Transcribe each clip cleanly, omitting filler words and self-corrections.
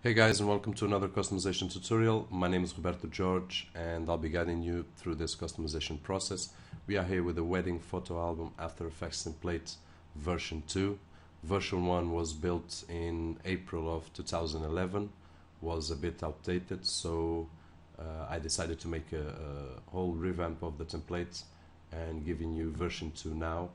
Hey guys, and welcome to another customization tutorial. My name is Roberto George and I'll be guiding you through this customization process. We are here with the wedding photo album After Effects template version 2. Version 1 was built in April of 2011, was a bit outdated, so I decided to make a whole revamp of the template and giving you version 2 now.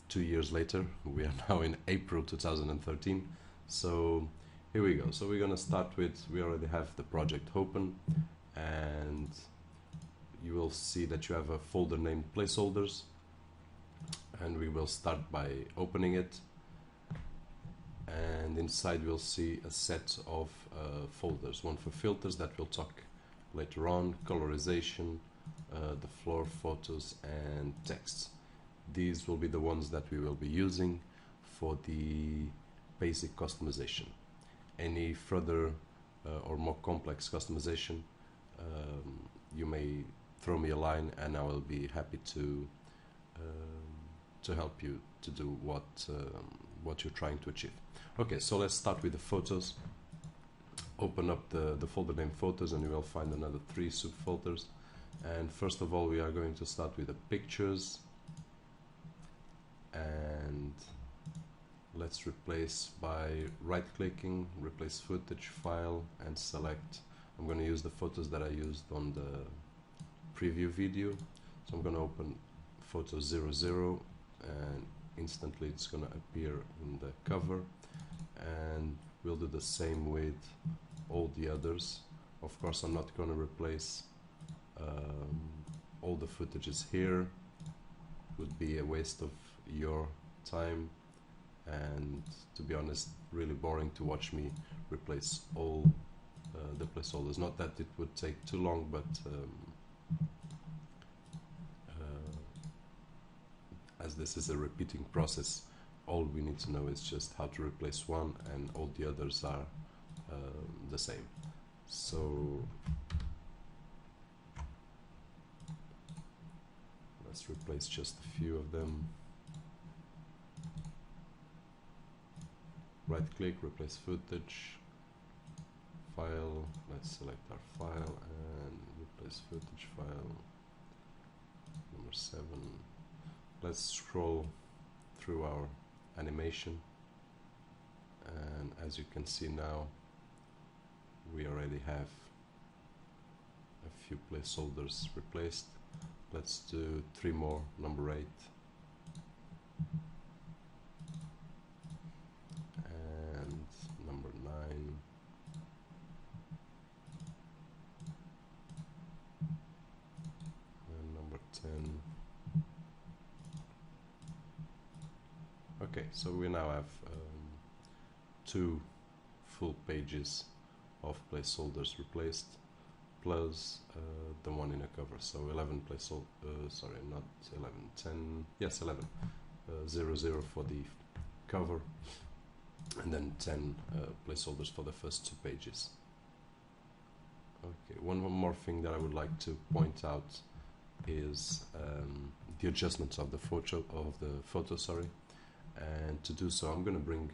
2 years later, we are now in April 2013. So here we go. So we're going to start with, we already have the project open, and you will see that you have a folder named placeholders, and we will start by opening it, and inside we'll see a set of folders, one for filters that we'll talk later on, colorization, the floor photos and texts. These will be the ones that we will be using for the basic customization. Any further or more complex customization, you may throw me a line and I will be happy to help you to do what you're trying to achieve. Okay, so let's start with the photos. Open up the folder named photos and you will find another 3 subfolders. And first of all, we are going to start with the pictures, and let's replace by right-clicking, replace footage, file, and select. I'm going to use the photos that I used on the preview video. So I'm going to open photo 00 and instantly it's going to appear in the cover, and we'll do the same with all the others. Of course, I'm not going to replace all the footages here. Would be a waste of your time, and to be honest, really boring to watch me replace all the placeholders. Not that it would take too long, but as this is a repeating process, all we need to know is just how to replace one, and all the others are the same. So let's replace just a few of them. Right click, replace footage, file, let's select our file and replace footage, file number 7. Let's scroll through our animation, and as you can see now, we already have a few placeholders replaced. Let's do 3 more, number 8. Okay, so we now have 2 full pages of placeholders replaced, plus the one in a cover. So 11 placeholders, sorry, not 11, 10, yes, 11, 00 for the cover, and then 10 placeholders for the first 2 pages. Okay, one more thing that I would like to point out is the adjustments of the photo, sorry. And to do so, I'm going to bring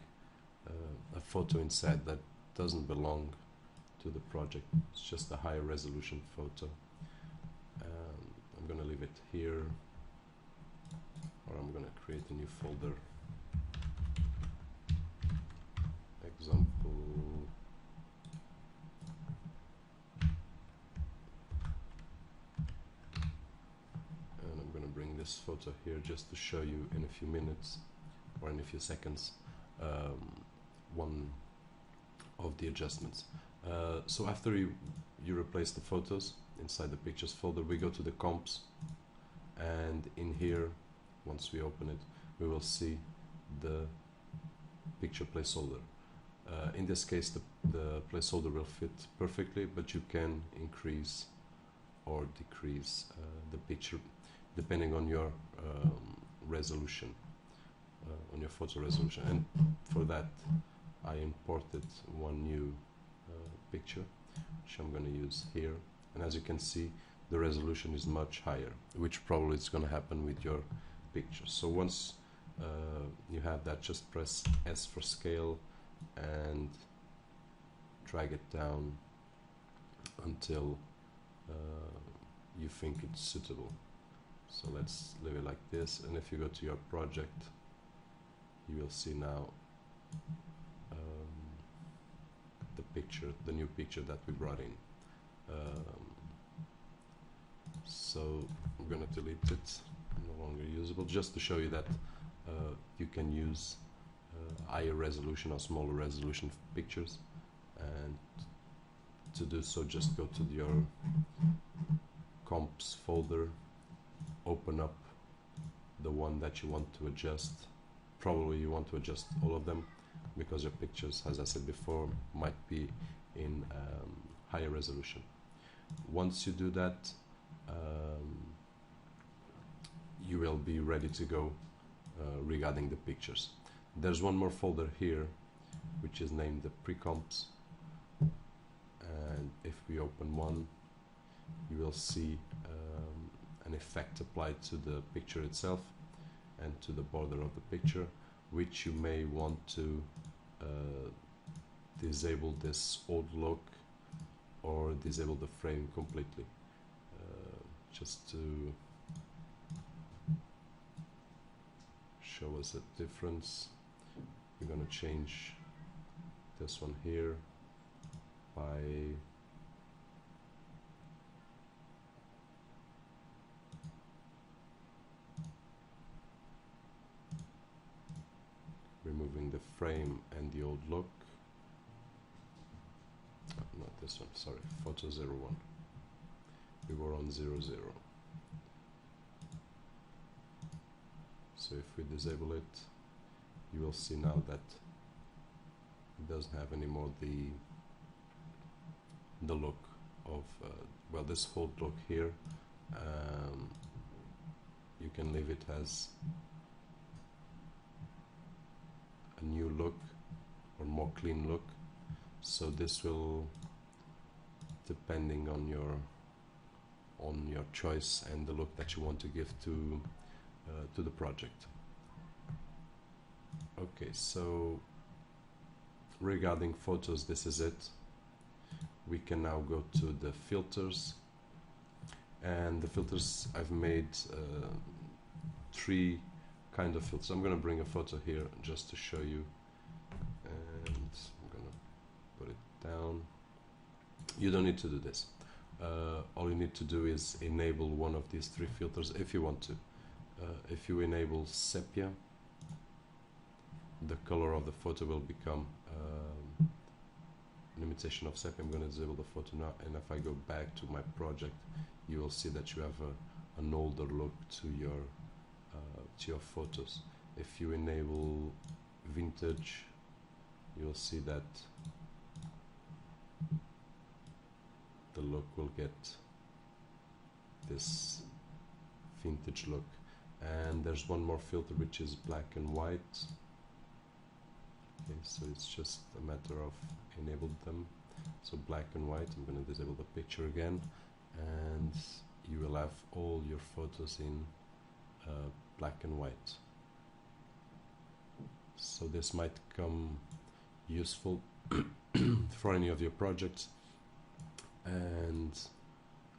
a photo inside that doesn't belong to the project. It's just a high resolution photo. I'm going to leave it here, or I'm going to create a new folder. Example. And I'm going to bring this photo here just to show you in a few minutes or in a few seconds one of the adjustments. So after you replace the photos inside the pictures folder, we go to the comps, and in here, once we open it, we will see the picture placeholder. In this case, the placeholder will fit perfectly, but you can increase or decrease the picture depending on your resolution, on your photo resolution. And for that, I imported one new picture, which I'm going to use here. And as you can see, the resolution is much higher, which probably is going to happen with your picture. So once you have that, just press S for scale and drag it down until you think it's suitable. So let's leave it like this, and if you go to your project, you will see now the picture, the new picture that we brought in. So I'm gonna delete it, no longer usable, just to show you that you can use higher resolution or smaller resolution pictures, and to do so just go to your comps folder, open up the one that you want to adjust. Probably you want to adjust all of them because your pictures, as I said before, might be in higher resolution. Once you do that, you will be ready to go regarding the pictures. There's one more folder here which is named the pre-comps, and if we open one, you will see an effect applied to the picture itself and to the border of the picture, which you may want to disable this old look or disable the frame completely. Just to show us a difference, we're going to change this one here by removing the frame and the old look. Oh, not this one, sorry, photo 01. We were on 00. So if we disable it, you will see now that it doesn't have anymore the look of well, this whole look here. You can leave it as a new look or more clean look. So this will, depending on your choice and the look that you want to give to the project. Okay, so regarding photos, this is it. We can now go to the filters, and the filters, I've made 3 kind of filters. I'm going to bring a photo here just to show you, and I'm going to put it down. You don't need to do this. All you need to do is enable one of these 3 filters if you want to. If you enable sepia, the color of the photo will become an imitation of sepia. I'm going to disable the photo now, and if I go back to my project, you will see that you have an older look to your photos. If you enable vintage, you will see that the look will get this vintage look. And there's one more filter which is black and white. Okay, so it's just a matter of enable them. So black and white, I'm going to disable the picture again, and you will have all your photos in black and white. So this might come useful for any of your projects, and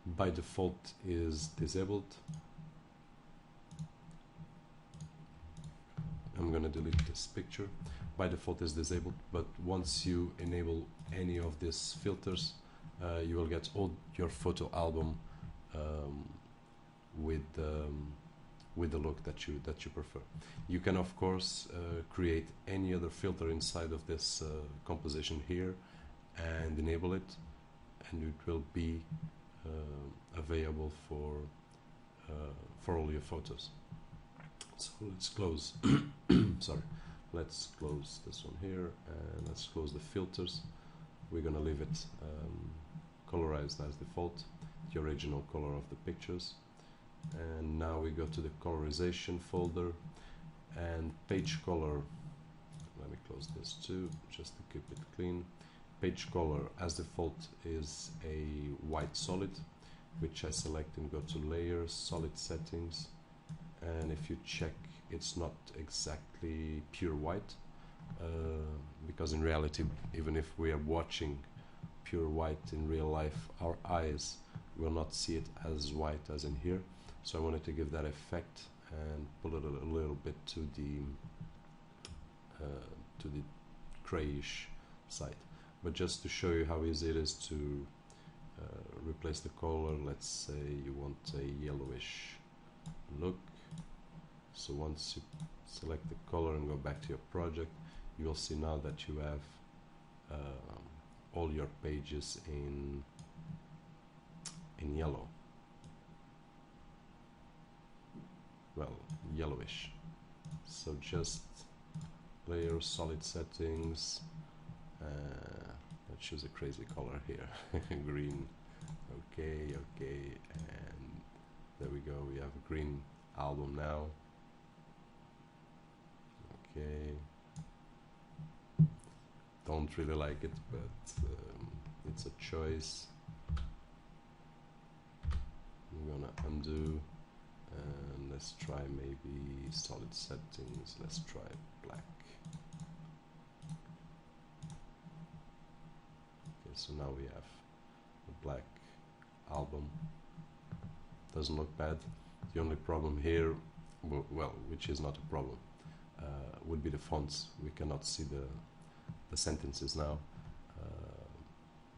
by default is disabled. I'm going to delete this picture. By default is disabled, but once you enable any of these filters, you will get all your photo album with the look that you prefer. You can of course create any other filter inside of this composition here and enable it, and it will be available for all your photos. So let's close. Sorry, let's close this one here, and let's close the filters. We're gonna leave it colorized as default, the original color of the pictures. And now we go to the colorization folder and page color. Let me close this too, just to keep it clean. Page color as default is a white solid, which I select and go to layers, solid settings, and if you check, it's not exactly pure white, because in reality, even if we are watching pure white in real life, our eyes will not see it as white as in here. So I wanted to give that effect and pull it a little bit to the grayish side. But just to show you how easy it is to replace the color, let's say you want a yellowish look. So once you select the color and go back to your project, you will see now that you have all your pages in yellow. Well, yellowish. So just layer, solid settings, let's choose a crazy color here. Green. Okay, and there we go, we have a green album now. Okay, don't really like it, but it's a choice. I'm gonna undo, and let's try maybe solid settings. Let's try black. Okay, so now we have a black album. Doesn't look bad. The only problem here, well, which is not a problem, would be the fonts. We cannot see the sentences now,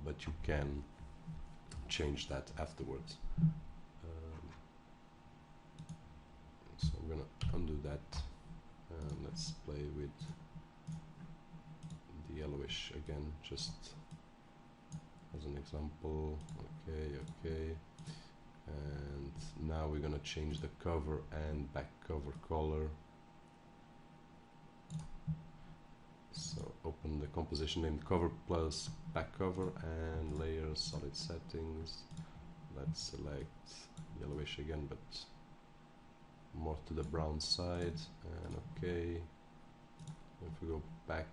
but you can change that afterwards. So I'm gonna undo that, and let's play with the yellowish again, just as an example. Okay, and now we're gonna change the cover and back cover color. So open the composition named cover plus back cover and layer, solid settings. Let's select yellowish again, but more to the brown side, and okay. If we go back,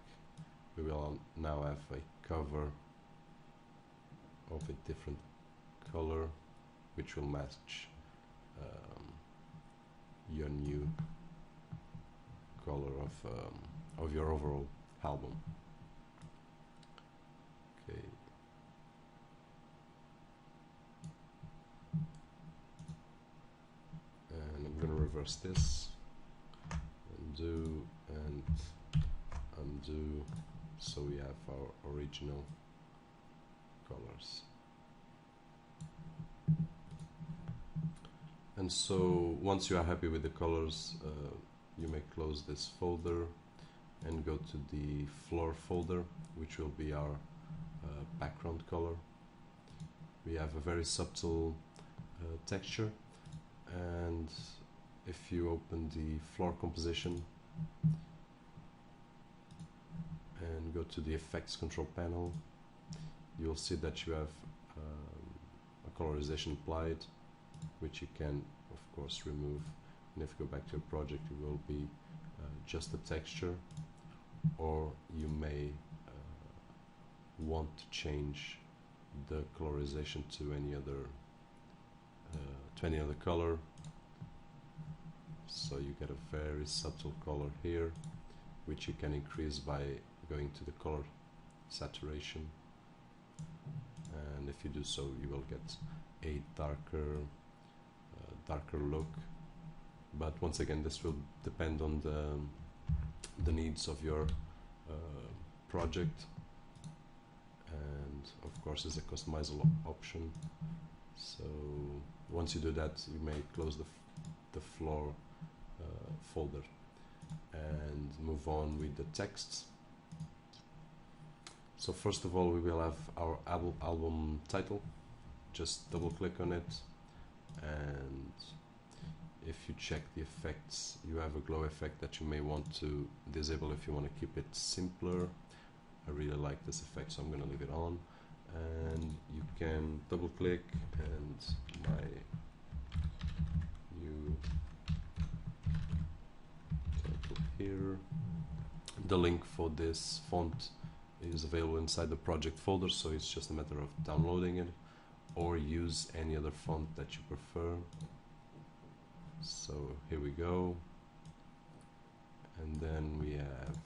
we will now have a cover of a different color, which will match your new color of your overall album. Okay. And I'm gonna reverse this, undo and undo, so we have our original colors. And so once you are happy with the colors, you may close this folder and go to the floor folder, which will be our background color. We have a very subtle texture, and if you open the floor composition and go to the effects control panel, you'll see that you have a colorization applied, which you can of course remove. And if you go back to your project, it will be just the texture, or you may want to change the colorization to any other color. So you get a very subtle color here, which you can increase by going to the color saturation, and if you do so, you will get a darker look. But once again, this will depend on the needs of your project, and of course is a customizable option. So once you do that, you may close the floor folder and move on with the text. So first of all, we will have our album title. Just double click on it, and if you check the effects, you have a glow effect that you may want to disable if you want to keep it simpler. I really like this effect, so I'm going to leave it on. And you can double click, and my new title here. The link for this font is available inside the project folder, so it's just a matter of downloading it, or use any other font that you prefer. So here we go, and then we have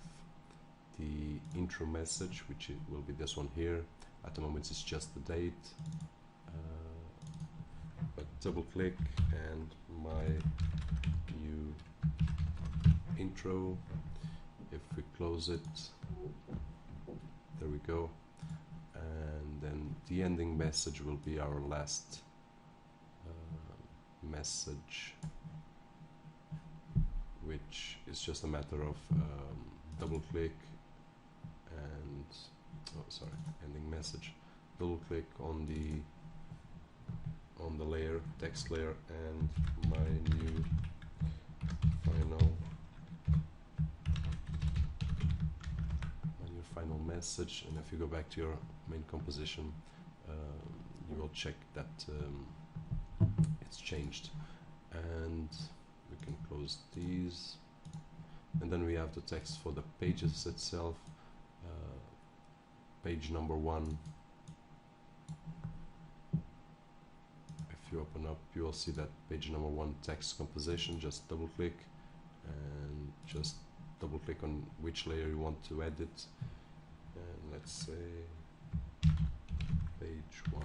the intro message, which will be this one here, At the moment it's just the date, but double click and my new intro. If we close it, there we go, and then the ending message will be our last message, which is just a matter of double click and ending message, double click on the layer, text layer, and my new final message. And if you go back to your main composition, you will check that it's changed, and we can close these, and then we have the text for the pages itself. Page number 1, if you open up, you will see that page number 1 text composition. Just double click and just double click on which layer you want to edit, and let's say page 1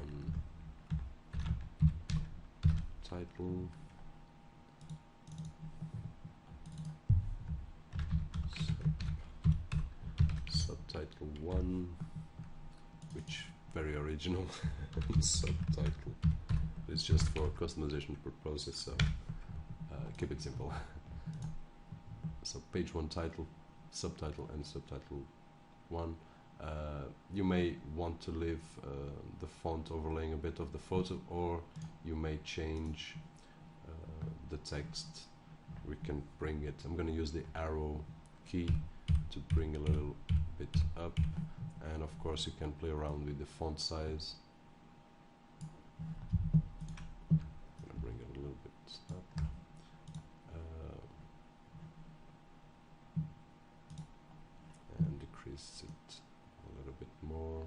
title, subtitle 1, which very original subtitle. It's just for customization purposes, so keep it simple. So page 1 title, subtitle, and subtitle 1. You may want to leave the font overlaying a bit of the photo, or you may change the text. We can bring it, I'm going to use the arrow key to bring a little bit up, and of course you can play around with the font size. I'm going to bring it a little bit up, and decrease it a little bit more.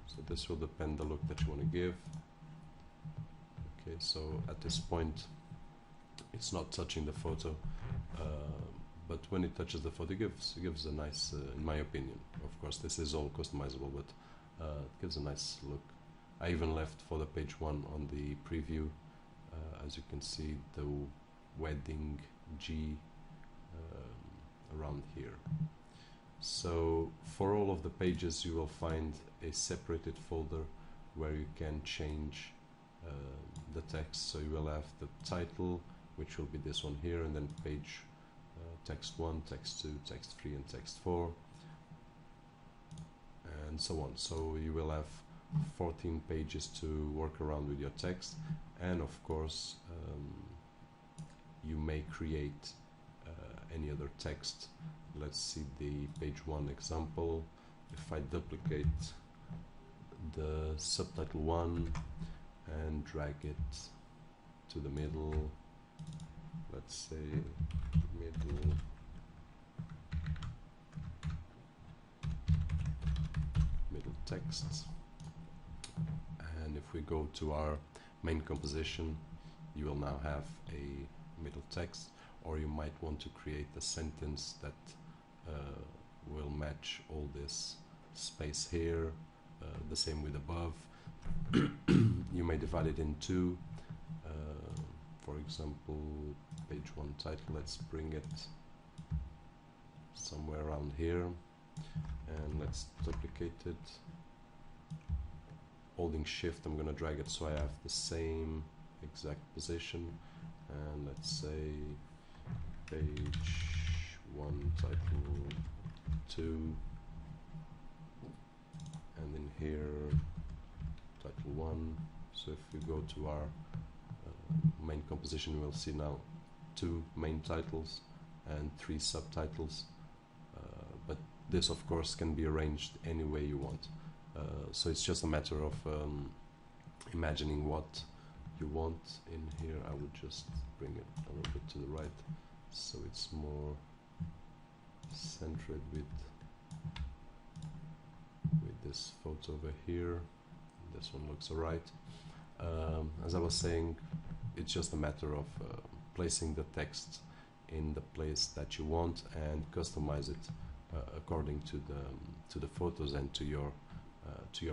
So this will depend the look that you want to give. Okay, so at this point it's not touching the photo, but when it touches the photo, it gives a nice, in my opinion, of course this is all customizable, but it gives a nice look. I even left for the page 1 on the preview, as you can see, the wedding G around here. So for all of the pages you will find a separated folder where you can change the text. So you will have the title, which will be this one here, and then page text 1, text 2, text 3, and text 4, and so on. So you will have 14 pages to work around with your text, and of course you may create any other text. Let's see the page 1 example. If I duplicate the subtitle 1 and drag it to the middle, let's say middle text, and if we go to our main composition, you will now have a middle text, or you might want to create a sentence that will match all this space here, the same with above. You may divide it in two. For example, page 1 title, let's bring it somewhere around here, and let's duplicate it. Holding shift, I'm going to drag it so I have the same exact position, and let's say page 1 title 2, and then here title 1. So if we go to our main composition, we'll see now 2 main titles and 3 subtitles, but this of course can be arranged any way you want, so it's just a matter of imagining what you want in here. I would just bring it a little bit to the right so it's more centered with this photo over here. This one looks alright. As I was saying, it's just a matter of placing the text in the place that you want and customize it according to the photos and to your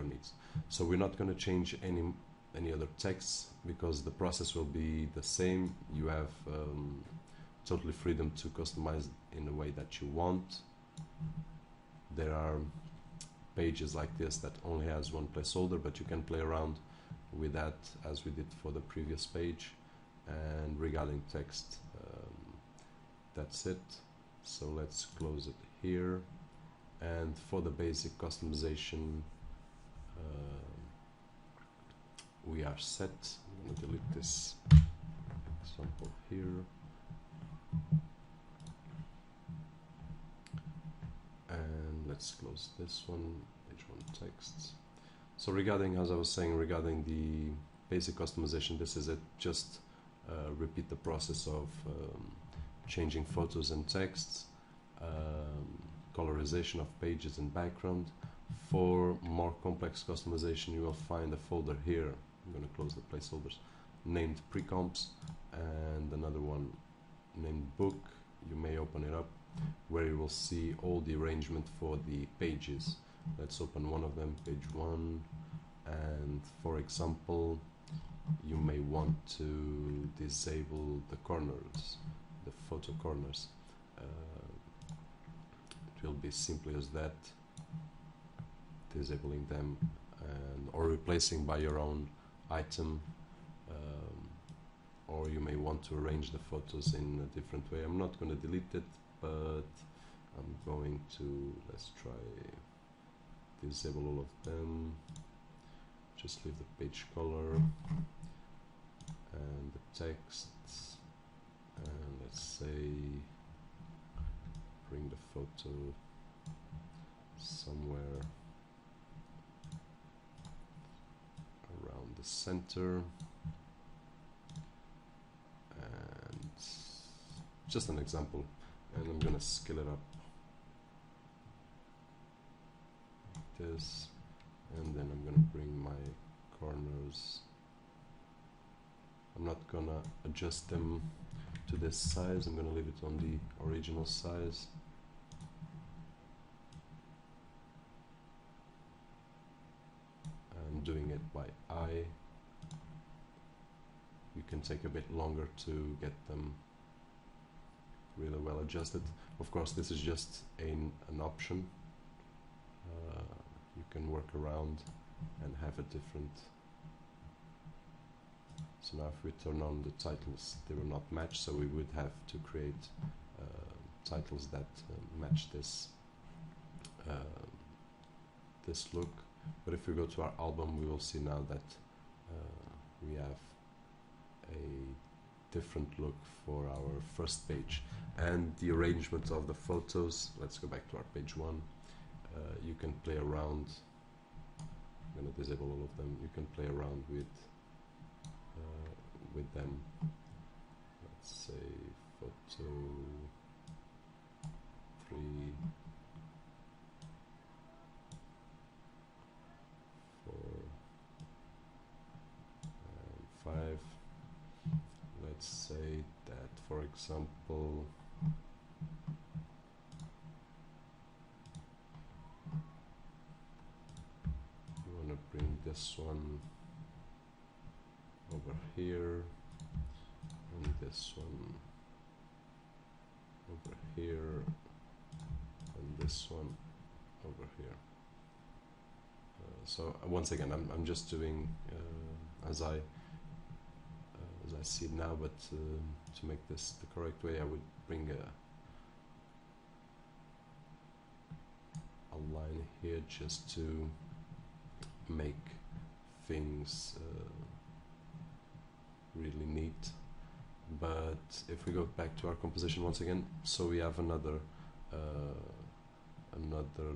needs. So we're not going to change any other texts because the process will be the same. You have totally freedom to customize in the way that you want. There are pages like this that only has one placeholder, but you can play around with that as we did for the previous page. And regarding text, that's it. So let's close it here. And for the basic customization, we are set. I'm going to delete this example here. And let's close this one, page 1 texts. So regarding, as I was saying, regarding the basic customization, this is it. Just repeat the process of changing photos and texts, colorization of pages and background. For more complex customization, you will find a folder here. I'm going to close the placeholders, named Precomps, and another one named Book. You may open it up, where you will see all the arrangement for the pages. Let's open one of them, page 1, and for example, you may want to disable the corners, the photo corners. It will be simply as that, disabling them, and or replacing by your own item, or you may want to arrange the photos in a different way. I'm not going to delete it, but I'm going to, let's try disable all of them, just leave the page color and the text, and let's say bring the photo somewhere around the center, and just an example, and I'm gonna scale it up like this, and then I'm gonna bring my corners. I'm not gonna adjust them to this size, I'm gonna leave it on the original size. I'm doing it by eye. You can take a bit longer to get them really well adjusted. Of course, this is just an option. You can work around and have a different. So now if we turn on the titles, they will not match, so we would have to create titles that match this this look. But if we go to our album, we will see now that we have a different look for our first page. And the arrangement of the photos, let's go back to our page 1. You can play around. I'm going to disable all of them. You can play around with them. Let's say photo 3, 4, and 5. Let's say that, for example, you want to bring this one over here, and this one over here, and this one over here. So once again, I'm just doing as I see it now, but to make this the correct way, I would bring a line here just to make things really neat. But if we go back to our composition once again, so we have another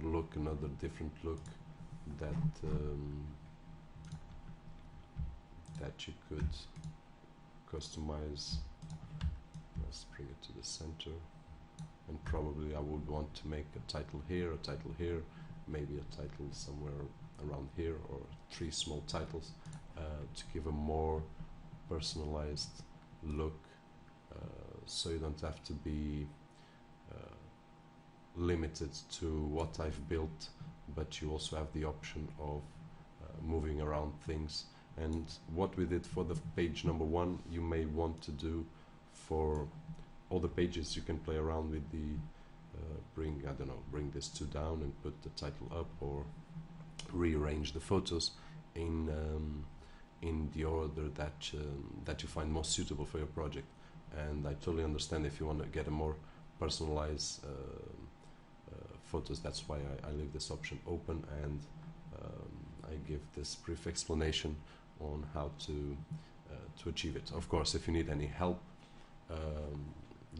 look, another different look that that you could customize. Let's bring it to the center, and probably I would want to make a title here, maybe a title somewhere around here, or 3 small titles to give a more personalized look, so you don't have to be limited to what I've built, but you also have the option of moving around things. And what we did for the page number 1, you may want to do for all the pages. You can play around with the bring this 2 down and put the title up, or rearrange the photos in the order that you find most suitable for your project. And I totally understand if you want to get a more personalized photos. That's why I leave this option open, and I give this brief explanation on how to achieve it. Of course, if you need any help,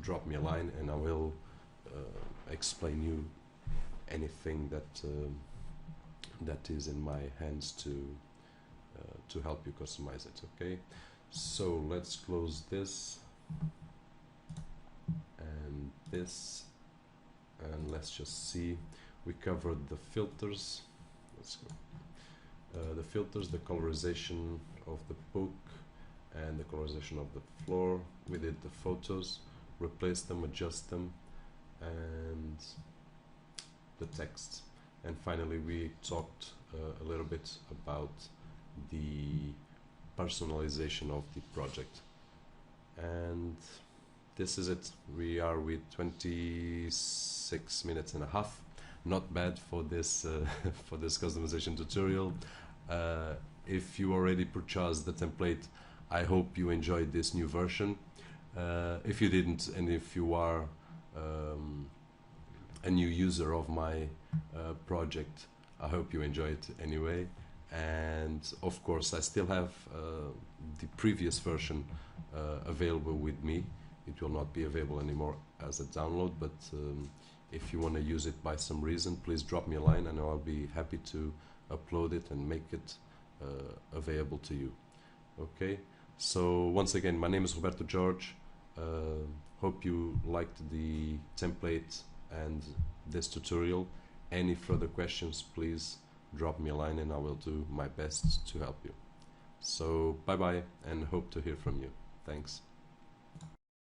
drop me a line and I will explain you anything that is in my hands to help you customize it. Okay, so let's close this and this, and let's just see. We covered the filters. Let's go. The filters, the colorization of the book, and the colorization of the floor. We did the photos, replace them, adjust them, and the text. And finally we talked a little bit about the personalization of the project. And this is it. We are with 26 minutes and a half. Not bad for this for this customization tutorial. If you already purchased the template, I hope you enjoyed this new version. If you didn't, and if you are a new user of my project, I hope you enjoy it anyway. And of course, I still have the previous version available with me. It will not be available anymore as a download, but if you want to use it by some reason, please drop me a line and I'll be happy to upload it and make it available to you. Okay, so once again, my name is Roberto Jorge. Hope you liked the template and this tutorial. Any further questions, please drop me a line and I will do my best to help you. So bye bye, and hope to hear from you. Thanks.